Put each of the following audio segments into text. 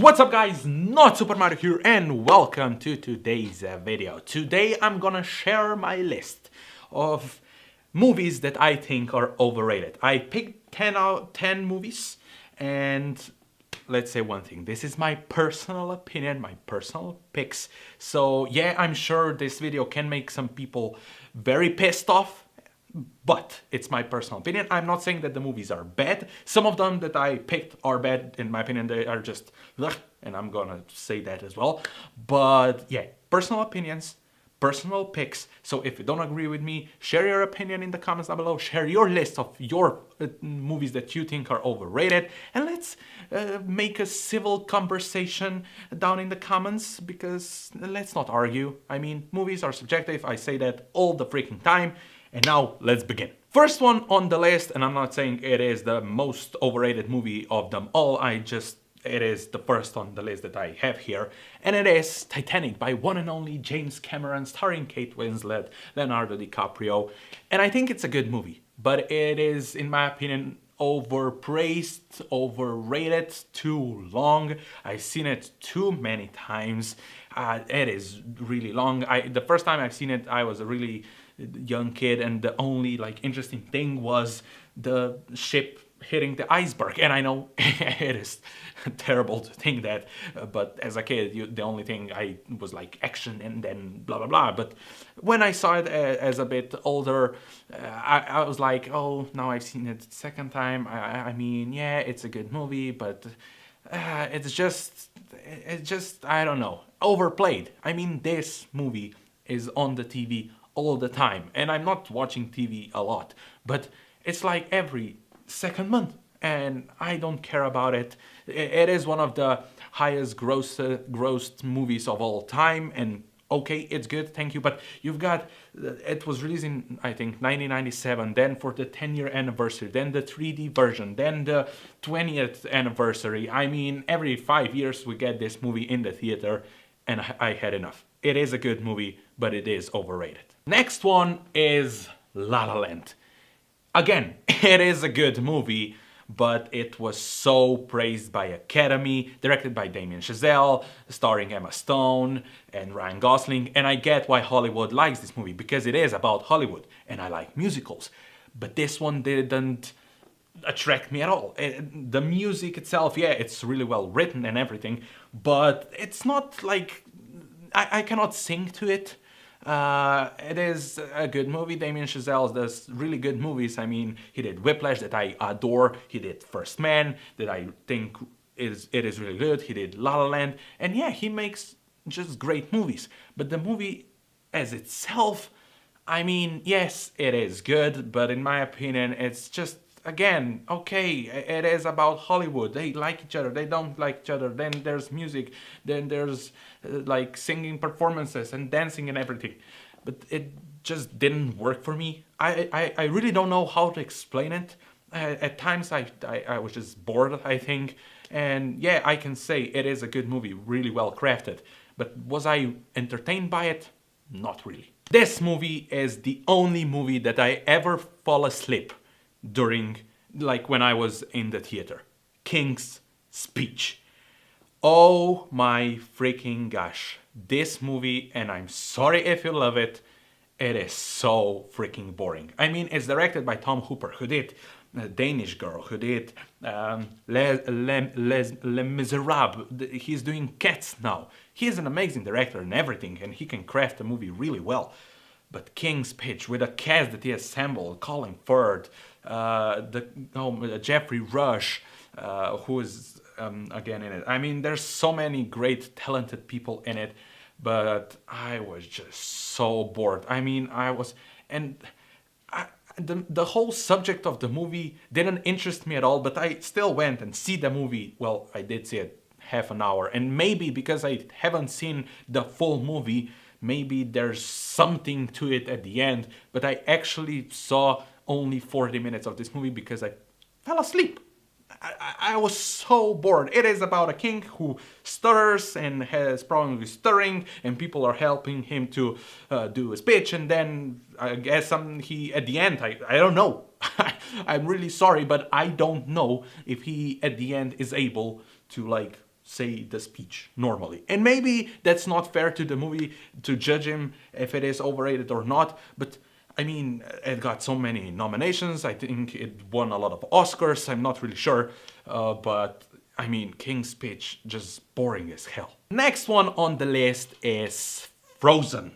What's up guys, not Super Mario here and welcome to today's video. Today I'm gonna share my list of movies that I think are overrated. I picked 10 out of 10 movies and let's say one thing. This is my personal opinion, my personal picks. So yeah, I'm sure this video can make some people very pissed off. But it's my personal opinion. I'm not saying that the movies are bad. Some of them that I picked are bad. In my opinion, they are just ugh, and I'm gonna say that as well. But yeah, personal opinions, personal picks. So if you don't agree with me, share your opinion in the comments down below. Share your list of your movies that you think are overrated. And let's make a civil conversation down in the comments, because let's not argue. I mean, movies are subjective. I say that all the freaking time. And now, let's begin. First one on the list, and I'm not saying it is the most overrated movie of them all, it is the first on the list that I have here, and it is Titanic by one and only James Cameron, starring Kate Winslet, Leonardo DiCaprio, and I think it's a good movie, but it is, in my opinion, overpraised, overrated, too long. I've seen it too many times. It is really long. The first time I've seen it, I was a really young kid, and the only interesting thing was the ship hitting the iceberg. And I know it is terrible to think that, but as a kid, the only thing I was like action and then blah blah blah. But when I saw it as a bit older, I was like, oh, now I've seen it the second time. I mean, yeah, it's a good movie, but it's just I don't know, overplayed. I mean, this movie is on the TV all the time, and I'm not watching TV a lot, but it's like every second month, and I don't care about it. It is one of the highest grossed movies of all time, and okay, it's good, thank you, but you've got, it was released in, I think, 1997, then for the 10-year anniversary, then the 3D version, then the 20th anniversary. I mean, every 5 years we get this movie in the theater, and I had enough. It is a good movie, but it is overrated. Next one is La La Land. Again, it is a good movie, but it was so praised by Academy, directed by Damien Chazelle, starring Emma Stone and Ryan Gosling, and I get why Hollywood likes this movie, because it is about Hollywood, and I like musicals. But this one didn't attract me at all. The music itself, yeah, it's really well written and everything, but it's not like, I cannot sing to it. It is a good movie. Damien Chazelle does really good movies. I mean, he did Whiplash, that I adore. He did First Man, that I think it is really good. He did La La Land, and yeah, he makes just great movies. But the movie as itself, I mean, yes, it is good, but in my opinion, it's just, again, okay, it is about Hollywood. They like each other, they don't like each other, then there's music, then there's like singing performances and dancing and everything. But it just didn't work for me. I really don't know how to explain it. At times I was just bored, I think. And yeah, I can say it is a good movie, really well crafted. But was I entertained by it? Not really. This movie is the only movie that I ever fall asleep during, like, when I was in the theater. King's Speech. Oh my freaking gosh. This movie, and I'm sorry if you love it, it is so freaking boring. I mean, it's directed by Tom Hooper, who did Danish Girl, who did Les Miserables. He's doing Cats now. He's an amazing director and everything, and he can craft a movie really well. But King's Speech, with a cast that he assembled, Colin Firth, Jeffrey Rush, who is again in it. I mean, there's so many great, talented people in it, but I was just so bored. I mean, the whole subject of the movie didn't interest me at all, but I still went and see the movie. Well, I did see it half an hour, and maybe because I haven't seen the full movie, maybe there's something to it at the end, but I actually saw only 40 minutes of this movie because I fell asleep. I was so bored. It is about a king who stutters and has problems with stuttering, and people are helping him to do a speech, and then I guess he at the end, I don't know. I'm really sorry, but I don't know if he at the end is able to like say the speech normally. And maybe that's not fair to the movie to judge him if it is overrated or not, but I mean, it got so many nominations. I think it won a lot of Oscars. I'm not really sure, but I mean, King's Speech, just boring as hell. Next one on the list is Frozen.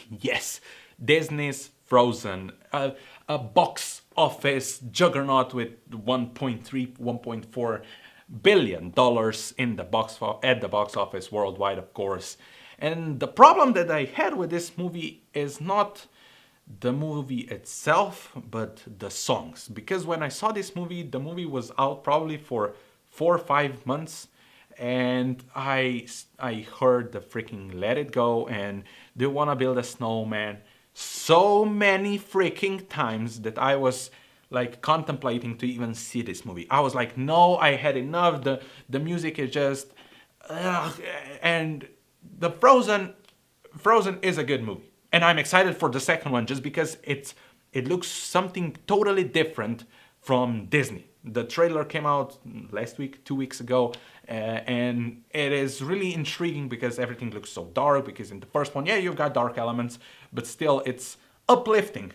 Yes, Disney's Frozen. A box office juggernaut with 1.3, 1.4 billion dollars in the at the box office worldwide, of course. And the problem that I had with this movie is not the movie itself, but the songs. Because when I saw this movie, the movie was out probably for 4 or 5 months, and I heard the freaking Let It Go and Do You Wanna Build a Snowman so many freaking times that I was like contemplating to even see this movie. I was like, no, I had enough. The music is just and the Frozen is a good movie. And I'm excited for the second one just because it looks something totally different from Disney. The trailer came out last week, 2 weeks ago, and it is really intriguing because everything looks so dark. Because in the first one, yeah, you've got dark elements, but still it's uplifting,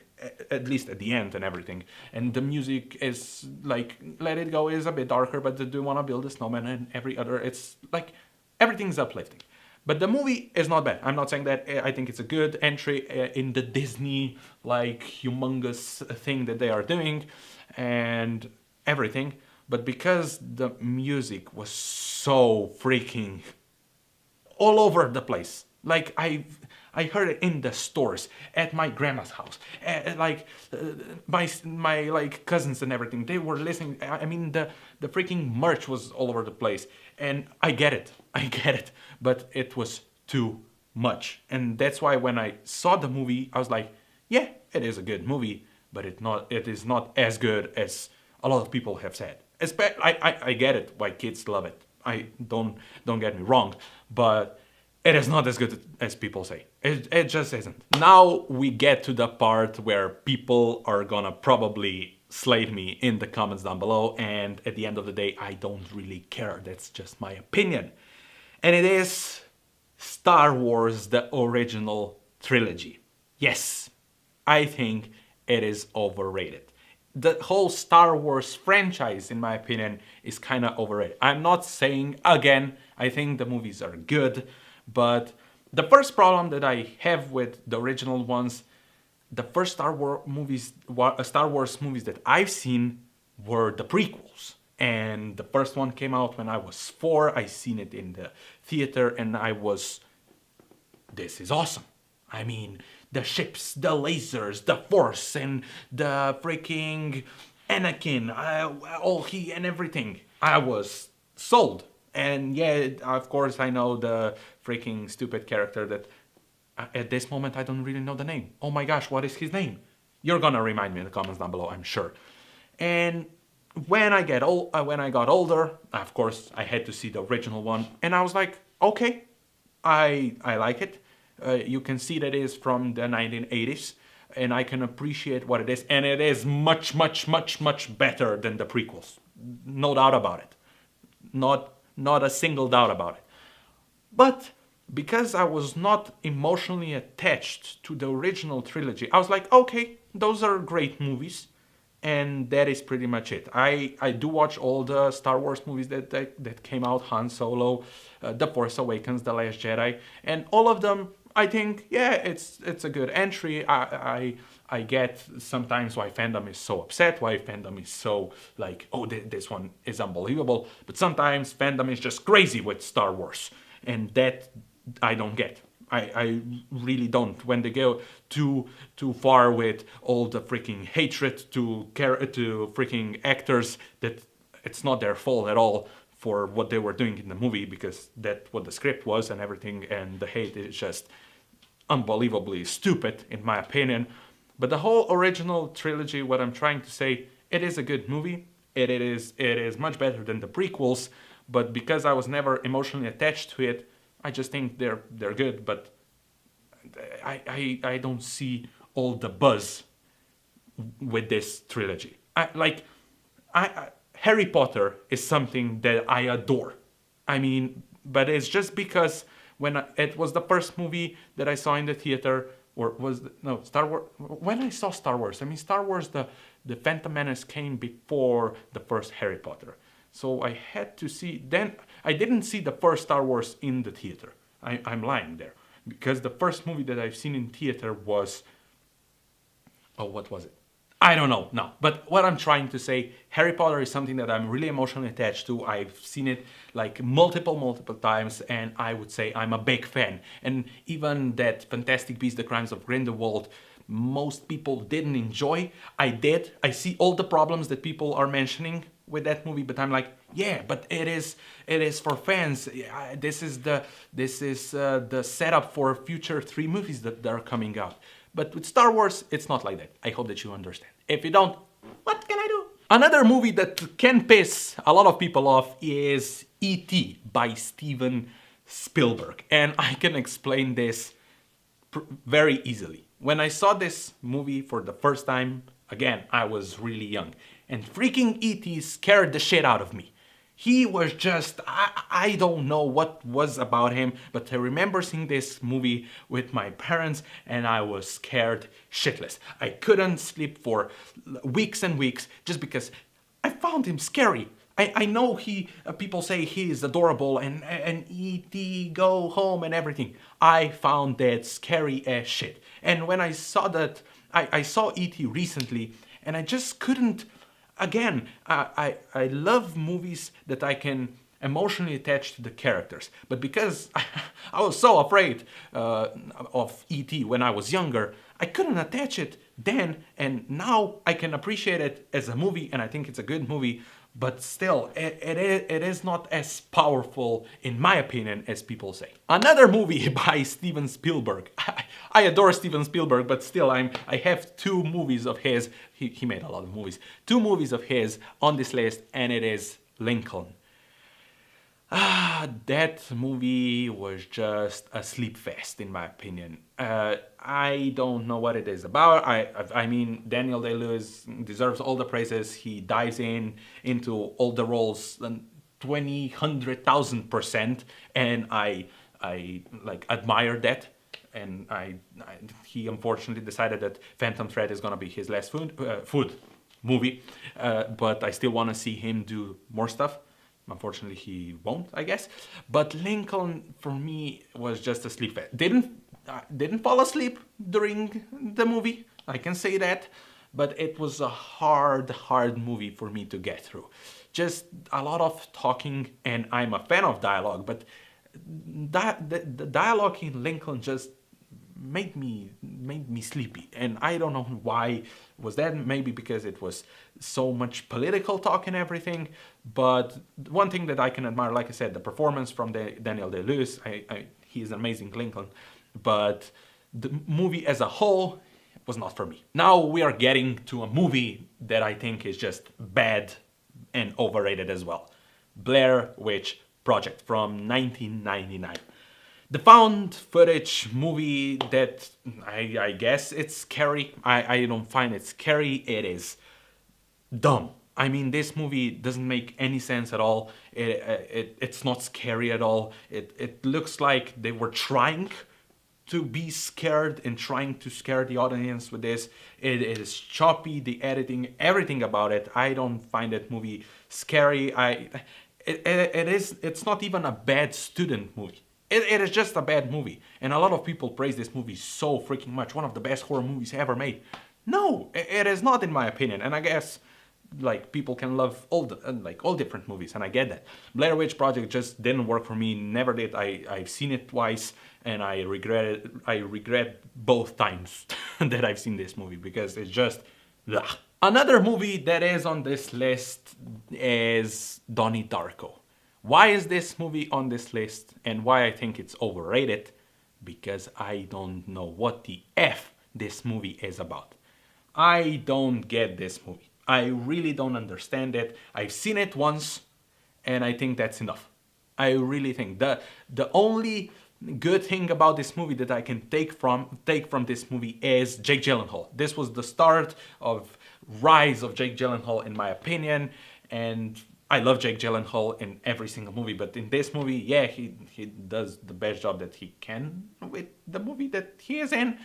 at least at the end and everything. And the music is like, Let It Go is a bit darker, but Do You Wanna Build a Snowman and every other, it's like everything's uplifting. But the movie is not bad. I'm not saying that. I think it's a good entry in the Disney, like, humongous thing that they are doing and everything. But because the music was so freaking all over the place, like I heard it in the stores, at my grandma's house, my like cousins and everything, they were listening. I mean, the freaking merch was all over the place, and I get it, but it was too much, and that's why when I saw the movie, I was like, yeah, it is a good movie, but it is not as good as a lot of people have said. I get it why kids love it. I don't get me wrong, but it is not as good as people say. It just isn't. Now we get to the part where people are gonna probably slate me in the comments down below, and at the end of the day, I don't really care. That's just my opinion. And it is Star Wars, the original trilogy. Yes, I think it is overrated. The whole Star Wars franchise, in my opinion, is kind of overrated. I'm not saying, again, I think the movies are good, but the first problem that I have with the original ones, the first Star Wars movies that I've seen were the prequels. And the first one came out when I was 4. I seen it in the theater and I was, this is awesome. I mean, the ships, the lasers, the Force, and the freaking Anakin, all he and everything. I was sold. And yeah, of course, I know the freaking stupid character that at this moment I don't really know the name. Oh my gosh, what is his name? You're gonna remind me in the comments down below, I'm sure. And when I got older, of course, I had to see the original one, and I was like, okay, I like it. You can see that it is from the 1980s, and I can appreciate what it is, and it is much, much, much, much better than the prequels. No doubt about it. Not a single doubt about it. But because I was not emotionally attached to the original trilogy, I was like, okay, those are great movies, and that is pretty much it. I do watch all the Star Wars movies that came out, Han Solo, The Force Awakens, The Last Jedi, and all of them, I think, yeah, it's a good entry. I get sometimes why fandom is so upset, why fandom is so like, oh, this one is unbelievable. But sometimes fandom is just crazy with Star Wars, and that I don't get. I really don't. When they go too far with all the freaking hatred to freaking actors that it's not their fault at all for what they were doing in the movie, because that's what the script was and everything, and the hate is just unbelievably stupid in my opinion. But the whole original trilogy, what I'm trying to say, it is a good movie. It is much better than the prequels, but because I was never emotionally attached to it, I just think they're good, but I don't see all the buzz with this trilogy. Harry Potter is something that I adore. I mean, but it's just because it was the first movie that I saw in the theater, or no, Star Wars. When I saw Star Wars, I mean, Star Wars, the Phantom Menace came before the first Harry Potter. So I had to see, then I didn't see the first Star Wars in the theater. I'm lying there. Because the first movie that I've seen in theater was, oh, what was it? I don't know, no. But what I'm trying to say, Harry Potter is something that I'm really emotionally attached to. I've seen it like multiple times, and I would say I'm a big fan. And even that Fantastic Beasts, The Crimes of Grindelwald, most people didn't enjoy. I did. I see all the problems that people are mentioning with that movie, but I'm like, yeah, but it is for fans. This is the setup for future 3 movies that are coming out. But with Star Wars, it's not like that. I hope that you understand. If you don't, what can I do? Another movie that can piss a lot of people off is E.T. by Steven Spielberg. And I can explain this very easily. When I saw this movie for the first time, again, I was really young. And freaking E.T. scared the shit out of me. He was just, I don't know what was about him, but I remember seeing this movie with my parents and I was scared shitless. I couldn't sleep for weeks and weeks just because I found him scary. I know people say he is adorable and E.T. go home and everything. I found that scary as shit. And when I saw that, I saw E.T. recently and I just couldn't. Again, I love movies that I can emotionally attach to the characters. But because I was so afraid of E.T. when I was younger, I couldn't attach it then. And now I can appreciate it as a movie, and I think it's a good movie. But still, it is not as powerful, in my opinion, as people say. Another movie by Steven Spielberg. I adore Steven Spielberg, but still, I have 2 movies of his. He made a lot of movies. 2 movies of his on this list, and it is Lincoln. That movie was just a sleep fest, in my opinion. I don't know what it is about. I mean, Daniel Day-Lewis deserves all the praises. He dives into all the roles 100,000%, and I like admire that. And he unfortunately decided that Phantom Thread is gonna be his last food movie, but I still want to see him do more stuff. Unfortunately, he won't, I guess. But Lincoln, for me, was just a sleep fest. Didn't fall asleep during the movie, I can say that. But it was a hard movie for me to get through. Just a lot of talking, and I'm a fan of dialogue, but the dialogue in Lincoln just made me sleepy, and I don't know why was that. Maybe because it was so much political talk and everything. But one thing that I can admire, like I said, the performance from Daniel Day-Lewis. He is an amazing Lincoln, but the movie as a whole was not for me. Now we are getting to a movie that I think is just bad and overrated as well. Blair Witch Project from 1999. The found footage movie that I guess it's scary. I don't find it scary. It is dumb. I mean, this movie doesn't make any sense at all. It's not scary at all. It looks like they were trying to be scared and trying to scare the audience with this. It is choppy, the editing, everything about it. I don't find that movie scary. It's not even a bad student movie. It is just a bad movie. And a lot of people praise this movie so freaking much. One of the best horror movies ever made. No, it is not, in my opinion. And I guess like people can love all different movies, and I get that. Blair Witch Project just didn't work for me. Never did. I've seen it twice, and I regret both times that I've seen this movie because it's just ugh. Another movie that is on this list is Donnie Darko. Why is this movie on this list and why I think it's overrated? Because I don't know what the F this movie is about. I don't get this movie. I really don't understand it. I've seen it once and I think that's enough. I really think the only good thing about this movie that I can take from this movie is Jake Gyllenhaal. This was the start of rise of Jake Gyllenhaal, in my opinion, and I love Jake Gyllenhaal in every single movie, but in this movie, yeah, he does the best job that he can with the movie that he is in.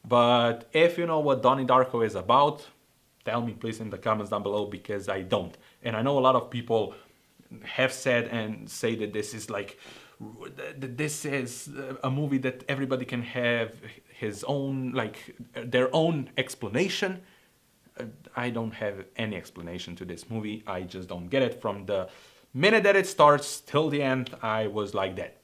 But if you know what Donnie Darko is about, tell me please in the comments down below, because I don't. And I know a lot of people have said and say that this is like, this is a movie that everybody can have his own, like their own explanation. I don't have any explanation to this movie. I just don't get it. From the minute that it starts till the end, I was like that,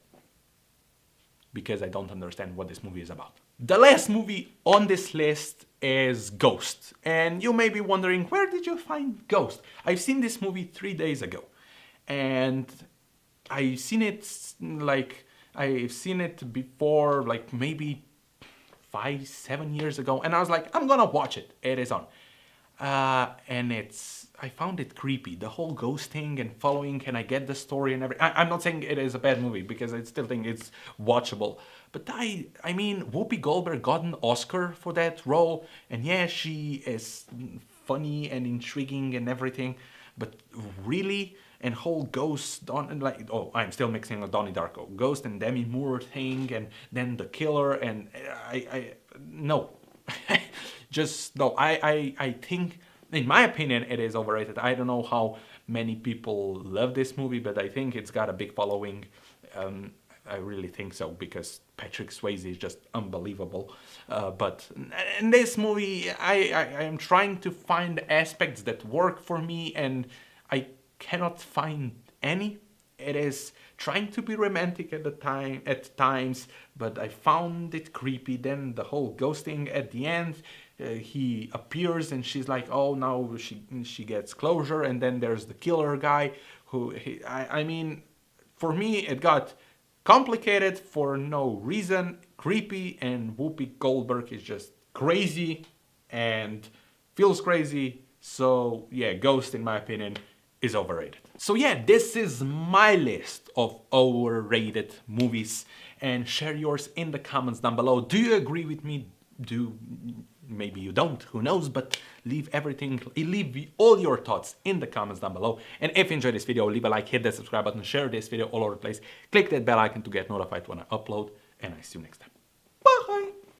because I don't understand what this movie is about. The last movie on this list is Ghost. And you may be wondering, where did you find Ghost? I've seen this movie 3 days ago. And I've seen it before, like maybe 5-7 years ago. And I was like, I'm gonna watch it. It is on. And I found it creepy, the whole ghost thing and following, and I get the story and everything. I'm not saying it is a bad movie, because I still think it's watchable. But I mean, Whoopi Goldberg got an Oscar for that role, and yeah, she is funny and intriguing and everything, but really, and whole Ghost, I'm still mixing with Donnie Darko, Ghost and Demi Moore thing, and then the killer, and no. Just no, I think, in my opinion, it is overrated. I don't know how many people love this movie, but I think it's got a big following. I really think so, because Patrick Swayze is just unbelievable. But in this movie, I am trying to find aspects that work for me, and I cannot find any. It is trying to be romantic at times, but I found it creepy. Then the whole ghosting at the end, he appears and she's like, oh, now she gets closure, and then there's the killer guy who I mean, for me it got complicated for no reason, creepy, and Whoopi Goldberg is just crazy and feels crazy. So yeah, Ghost, in my opinion, is overrated. So yeah, this is my list of overrated movies, and share yours in the comments down below. Do you agree with me? Maybe you don't, who knows, but leave all your thoughts in the comments down below. And if you enjoyed this video, leave a like, hit that subscribe button, share this video all over the place, click that bell icon to get notified when I upload, and I see you next time.